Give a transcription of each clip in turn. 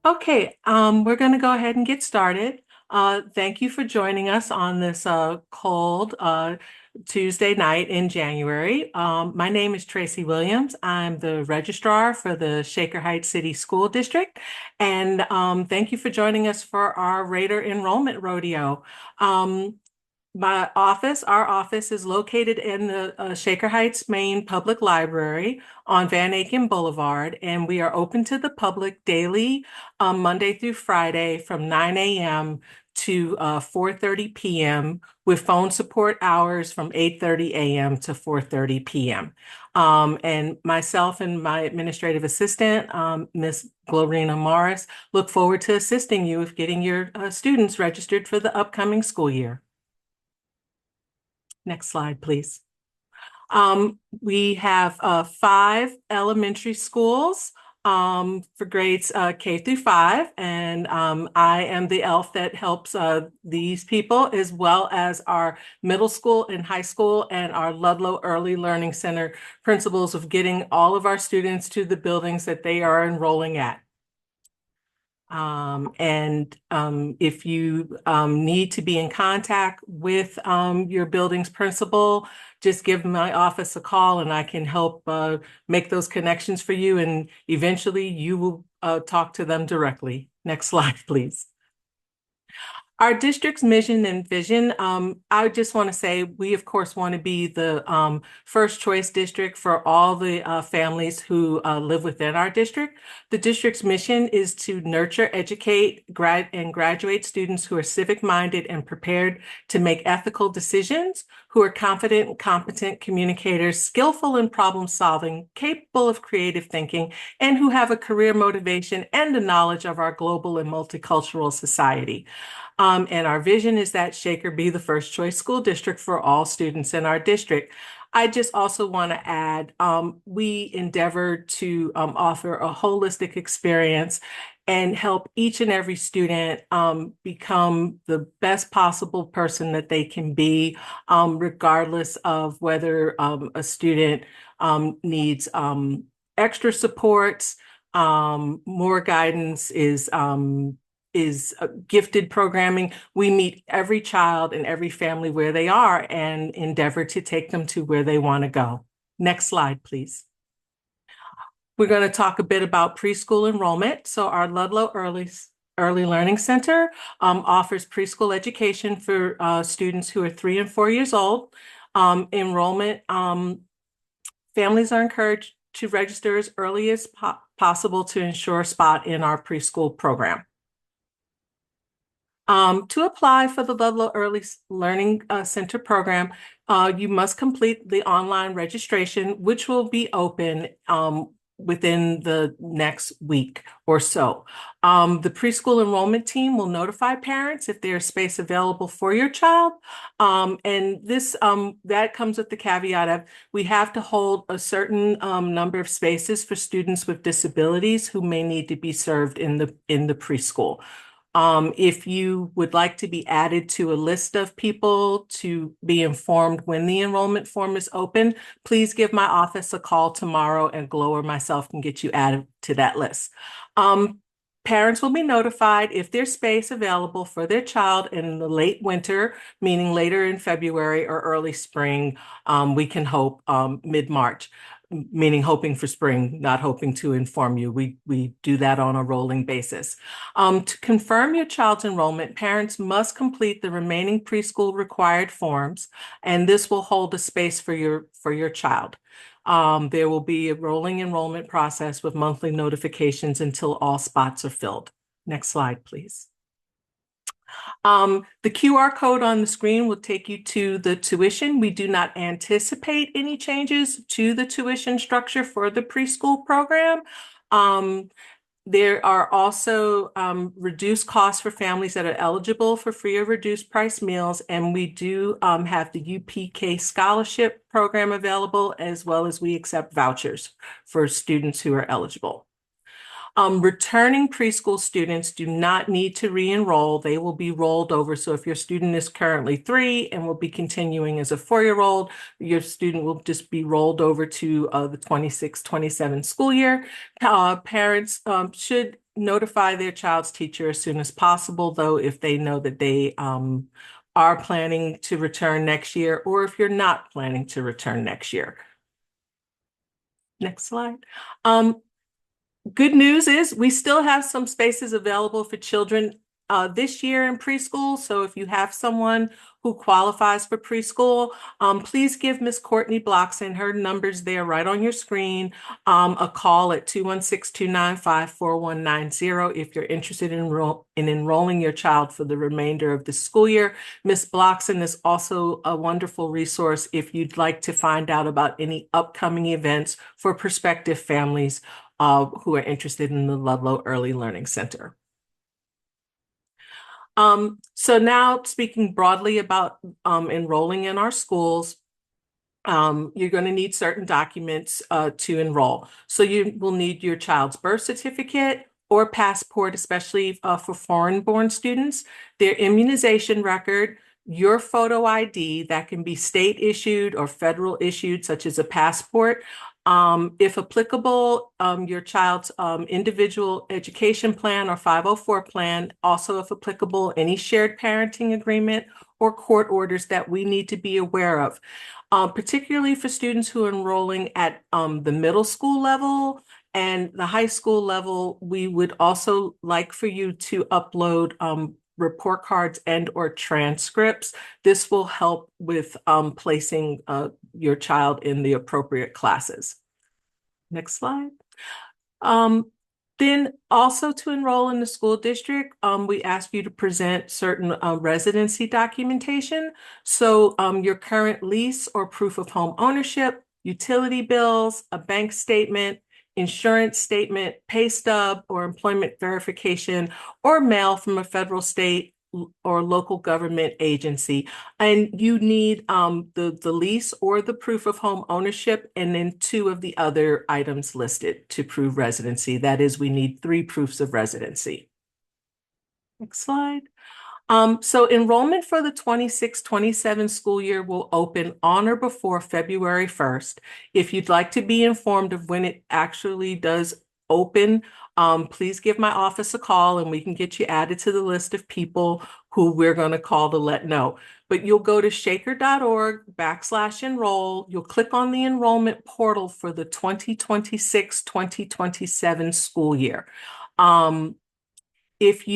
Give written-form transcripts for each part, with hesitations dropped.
Okay, we're going to go ahead and get started. Thank you for joining us on this cold Tuesday night in January. My name is Tracy Williams. I'm the registrar for the Shaker Heights City School District, and thank you for joining us for our Raider Enrollment Rodeo. Um, our office is located in the Shaker Heights Main Public Library on Van Aken Boulevard, and we are open to the public daily, Monday through Friday from 9 a.m. to 4:30 p.m. with phone support hours from 8:30 a.m. to 4:30 p.m. And myself and my administrative assistant, Miss Glorina Morris, look forward to assisting you with getting your students registered for the upcoming school year. Next slide, please. We have five elementary schools for grades K through 5, and I am the elf that helps these people, as well as our middle school and high school and our Ludlow Early Learning Center principals of getting all of our students to the buildings that they are enrolling at. If you need to be in contact with your building's principal, just give my office a call and I can help make those connections for you. And eventually you will talk to them directly. Next slide, please. Our district's mission and vision, I just want to say we, of course, want to be the first choice district for all the families who live within our district. The district's mission is to nurture, educate, and graduate students who are civic-minded and prepared to make ethical decisions, who are confident and competent communicators, skillful in problem solving, capable of creative thinking, and who have a career motivation and a knowledge of our global and multicultural society. And our vision is that Shaker be the first choice school district for all students in our district. I just also want to add, we endeavor to offer a holistic experience and help each and every student become the best possible person that they can be, regardless of whether a student needs extra supports, more guidance, is gifted programming. We meet every child and every family where they are and endeavor to take them to where they want to go. Next slide, please. We're going to talk a bit about preschool enrollment. So our Ludlow Early Learning Center offers preschool education for students who are 3 and 4 years old. Enrollment, families are encouraged to register as early as possible to ensure a spot in our preschool program. To apply for the Ludlow Early Learning Center program, you must complete the online registration, which will be open within the next week or so. The preschool enrollment team will notify parents if there's space available for your child. And this that comes with the caveat of we have to hold a certain number of spaces for students with disabilities who may need to be served in the preschool. If you would like to be added to a list of people to be informed when the enrollment form is open, please give my office a call tomorrow and Glo or myself can get you added to that list. Parents will be notified if there's space available for their child in the late winter, meaning later in February or early spring. We can hope mid-March, meaning hoping for spring, not hoping to inform you. We do that on a rolling basis. To confirm your child's enrollment, parents must complete the remaining preschool required forms, and this will hold a space for your child. There will be a rolling enrollment process with monthly notifications until all spots are filled. Next slide, please. The QR code on the screen will take you to the tuition. We do not anticipate any changes to the tuition structure for the preschool program. There are also reduced costs for families that are eligible for free or reduced price meals, and we do have the UPK scholarship program available, as well as we accept vouchers for students who are eligible. Returning preschool students do not need to re-enroll. They will be rolled over. So if your student is currently 3 and will be continuing as a 4-year-old, your student will just be rolled over to the 26-27 school year. Parents should notify their child's teacher as soon as possible, though, if they know that they are planning to return next year, or if you're not planning to return next year. Next slide. Good news is we still have some spaces available for children this year in preschool. So if you have someone who qualifies for preschool, please give Miss Courtney Blockson, her number's there right on your screen, a call at 216-295-4190 if you're interested in enrolling your child for the remainder of the school year. Miss Blockson is also a wonderful resource if you'd like to find out about any upcoming events for prospective families who are interested in the Ludlow Early Learning Center. So now speaking broadly about enrolling in our schools, you're going to need certain documents to enroll. So you will need your child's birth certificate or passport, especially for foreign-born students, their immunization record, your photo ID that can be state issued or federal issued, such as a passport. If applicable, your child's individual education plan or 504 plan, also if applicable, any shared parenting agreement or court orders that we need to be aware of. Particularly for students who are enrolling at the middle school level and the high school level, we would also like for you to upload report cards and or transcripts. This will help with placing your child in the appropriate classes. Next slide. Then also to enroll in the school district, we ask you to present certain residency documentation. So your current lease or proof of home ownership, utility bills, a bank statement, insurance statement, pay stub or employment verification, or mail from a federal, state, or local government agency. And you need the lease or the proof of home ownership, and then 2 of the other items listed to prove residency. That is, we need 3 proofs of residency. Next slide. So enrollment for the 26-27 school year will open on or before February 1st. If you'd like to be informed of when it actually does open, please give my office a call and we can get you added to the list of people who we're going to call to let know. But you'll go to shaker.org/enroll. You'll click on the enrollment portal for the 2026-2027 school year. If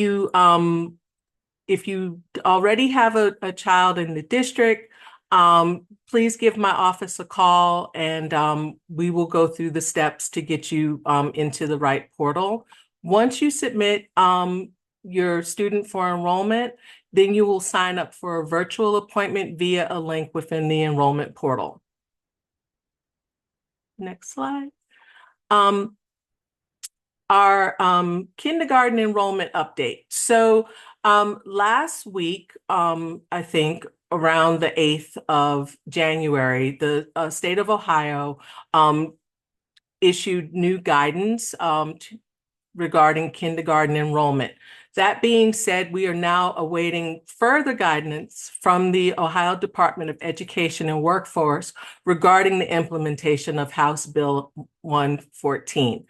you already have a child in the district, please give my office a call and we will go through the steps to get you into the right portal. Once you submit your student for enrollment, then you will sign up for a virtual appointment via a link within the enrollment portal. Next slide. Our kindergarten enrollment update. So last week, I think around the 8th of January, the state of Ohio issued new guidance regarding kindergarten enrollment. That being said, we are now awaiting further guidance from the Ohio Department of Education and Workforce regarding the implementation of House Bill 114.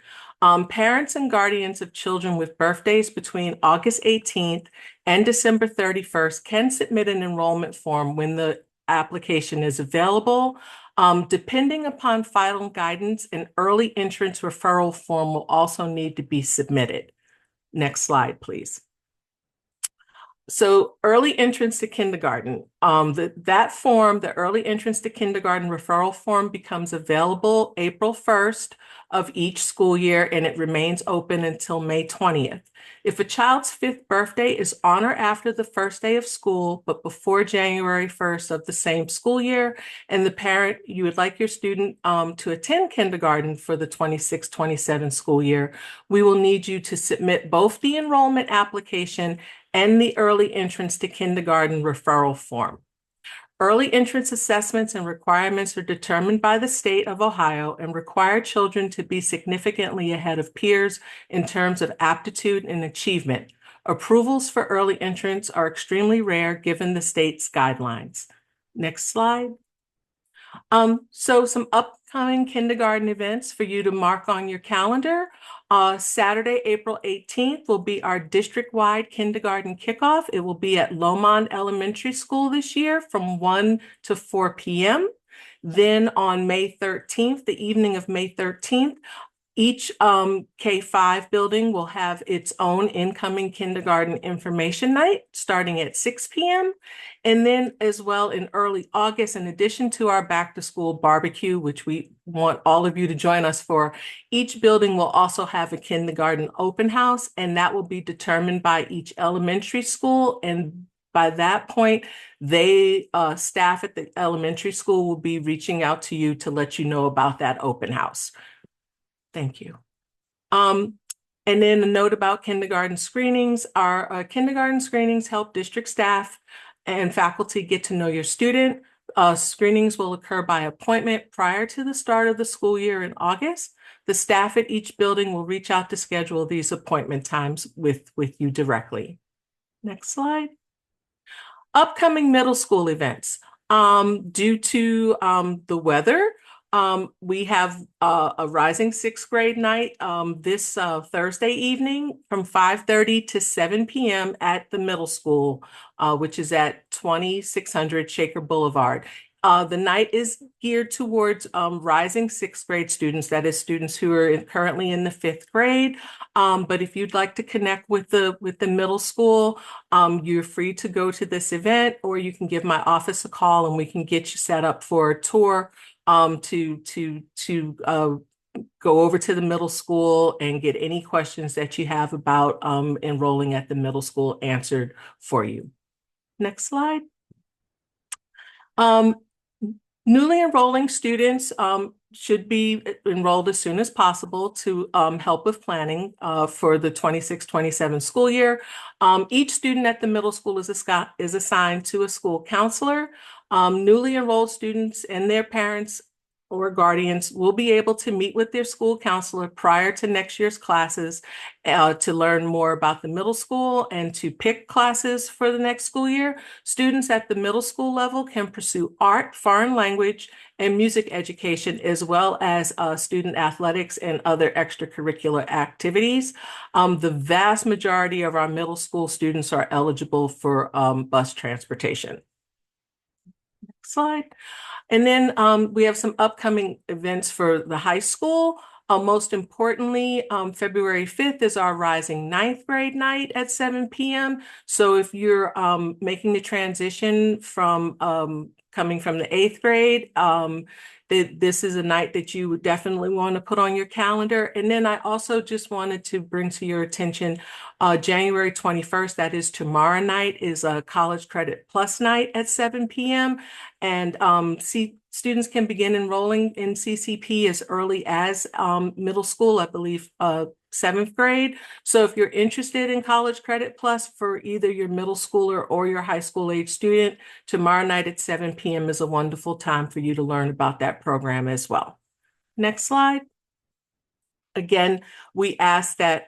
Parents and guardians of children with birthdays between August 18th and December 31st can submit an enrollment form when the application is available. Depending upon final guidance, an early entrance referral form will also need to be submitted. Next slide, please. So early entrance to kindergarten, that form, the early entrance to kindergarten referral form, becomes available April 1st of each school year, and it remains open until May 20th. If a child's 5th birthday is on or after the first day of school, but before January 1st of the same school year, and the parent, you would like your student to attend kindergarten for the 26-27 school year, we will need you to submit both the enrollment application and the early entrance to kindergarten referral form. Early entrance assessments and requirements are determined by the state of Ohio and require children to be significantly ahead of peers in terms of aptitude and achievement. Approvals for early entrance are extremely rare given the state's guidelines. Next slide. So some upcoming kindergarten events for you to mark on your calendar. Saturday, April 18th will be our district-wide kindergarten kickoff. It will be at Lomond Elementary School this year from 1 to 4 p.m. Then on May 13th, the evening of May 13th, each K-5 building will have its own incoming kindergarten information night starting at 6 p.m. And then as well in early August, in addition to our back to school barbecue, which we want all of you to join us for, each building will also have a kindergarten open house, and that will be determined by each elementary school. And by that point, staff at the elementary school will be reaching out to you to let you know about that open house. Thank you. And then a note about kindergarten screenings. Our kindergarten screenings help district staff and faculty get to know your student. Screenings will occur by appointment prior to the start of the school year in August. The staff at each building will reach out to schedule these appointment times with you directly. Next slide. Upcoming middle school events. Due to the weather, we have a Rising Sixth Grade night this Thursday evening from 5:30 to 7 p.m. at the middle school, which is at 2600 Shaker Boulevard. The night is geared towards rising sixth grade students, that is students who are currently in the fifth grade. But if you'd like to connect with the middle school, you're free to go to this event, or you can give my office a call and we can get you set up for a tour to go over to the middle school and get any questions that you have about enrolling at the middle school answered for you. Next slide. Newly enrolling students should be enrolled as soon as possible to help with planning for the 26-27 school year. Each student at the middle school is assigned to a school counselor. Newly enrolled students and their parents or guardians will be able to meet with their school counselor prior to next year's classes to learn more about the middle school and to pick classes for the next school year. Students at the middle school level can pursue art, foreign language, and music education, as well as student athletics and other extracurricular activities. The vast majority of our middle school students are eligible for bus transportation. Next slide. And then we have some upcoming events for the high school. Most importantly, February 5th is our Rising Ninth Grade night at 7 p.m. So if you're making the transition from coming from the eighth grade, this is a night that you would definitely want to put on your calendar. And then I also just wanted to bring to your attention January 21st, that is tomorrow night, is a College Credit Plus night at 7 p.m. And students can begin enrolling in CCP as early as middle school, I believe, seventh grade. So if you're interested in College Credit Plus for either your middle schooler or your high school age student, tomorrow night at 7 p.m. is a wonderful time for you to learn about that program as well. Next slide. Again, we ask that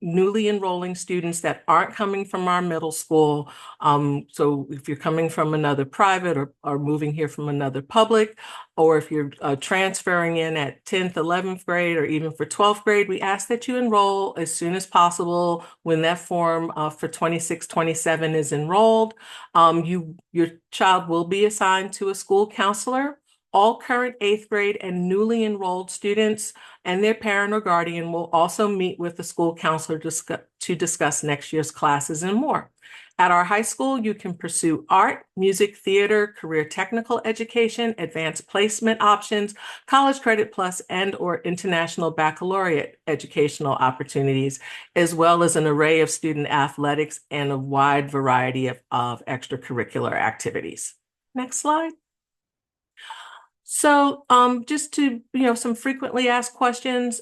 newly enrolling students that aren't coming from our middle school. So if you're coming from another private or moving here from another public, or if you're transferring in at 10th, 11th grade, or even for 12th grade, we ask that you enroll as soon as possible when that form for 26-27 is enrolled. Your child will be assigned to a school counselor. All current eighth grade and newly enrolled students and their parent or guardian will also meet with the school counselor to discuss next year's classes and more. At our high school, you can pursue art, music, theater, career technical education, advanced placement options, College Credit Plus, and/or international baccalaureate educational opportunities, as well as an array of student athletics and a wide variety of extracurricular activities. Next slide. So just to, some frequently asked questions.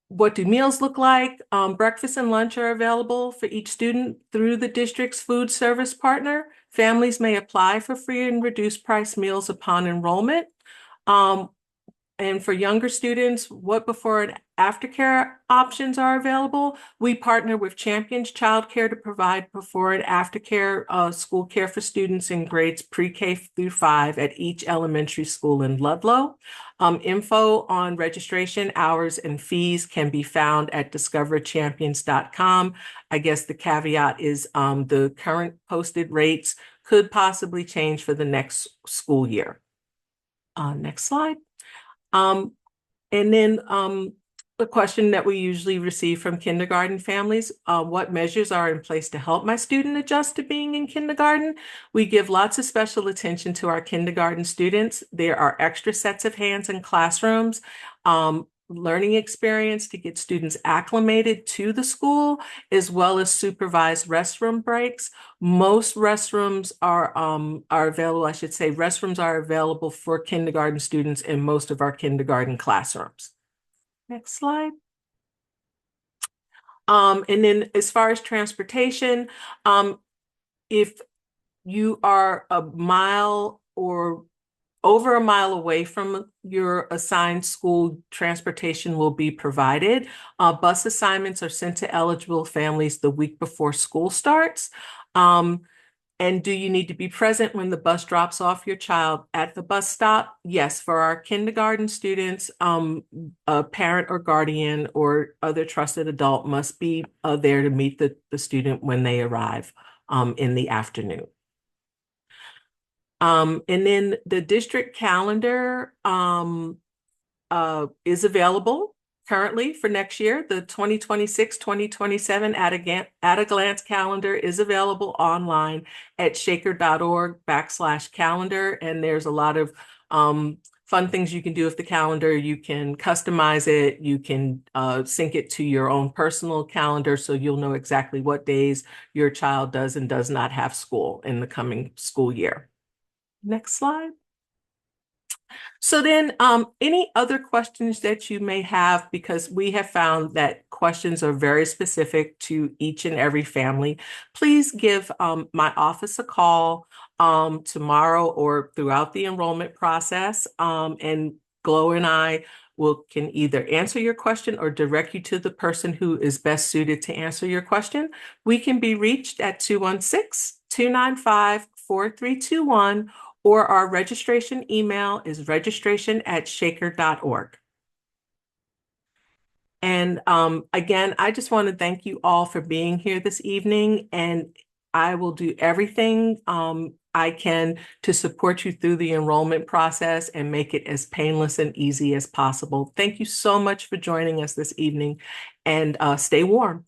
What do meals look like? Breakfast and lunch are available for each student through the district's food service partner. Families may apply for free and reduced price meals upon enrollment. Um, and for younger students, what before and aftercare options are available? We partner with Champions Childcare to provide before and aftercare school care for students in grades pre-K through 5 at each elementary school in Ludlow. Info on registration, hours, and fees can be found at discoverchampions.com. I guess the caveat is the current posted rates could possibly change for the next school year. Next slide. And then the question that we usually receive from kindergarten families, what measures are in place to help my student adjust to being in kindergarten? We give lots of special attention to our kindergarten students. There are extra sets of hands in classrooms, learning experience to get students acclimated to the school, as well as supervised restroom breaks. Most restrooms are available, I should say, restrooms are available for kindergarten students in most of our kindergarten classrooms. Next slide. And then as far as transportation, if you are a mile or over a mile away from your assigned school, transportation will be provided. Bus assignments are sent to eligible families the week before school starts. And do you need to be present when the bus drops off your child at the bus stop? Yes, for our kindergarten students, a parent or guardian or other trusted adult must be there to meet the student when they arrive in the afternoon. And then the district calendar is available currently for next year. The 2026-2027 at a glance calendar is available online at shaker.org/calendar. And there's a lot of fun things you can do with the calendar. You can customize it. You can sync it to your own personal calendar so you'll know exactly what days your child does and does not have school in the coming school year. Next slide. So then, any other questions that you may have, because we have found that questions are very specific to each and every family, please give my office a call tomorrow or throughout the enrollment process. And Glo and I can either answer your question or direct you to the person who is best suited to answer your question. We can be reached at 216-295-4321. Or our registration email is registration@shaker.org. And again, I just want to thank you all for being here this evening, and I will do everything I can to support you through the enrollment process and make it as painless and easy as possible. Thank you so much for joining us this evening, and stay warm.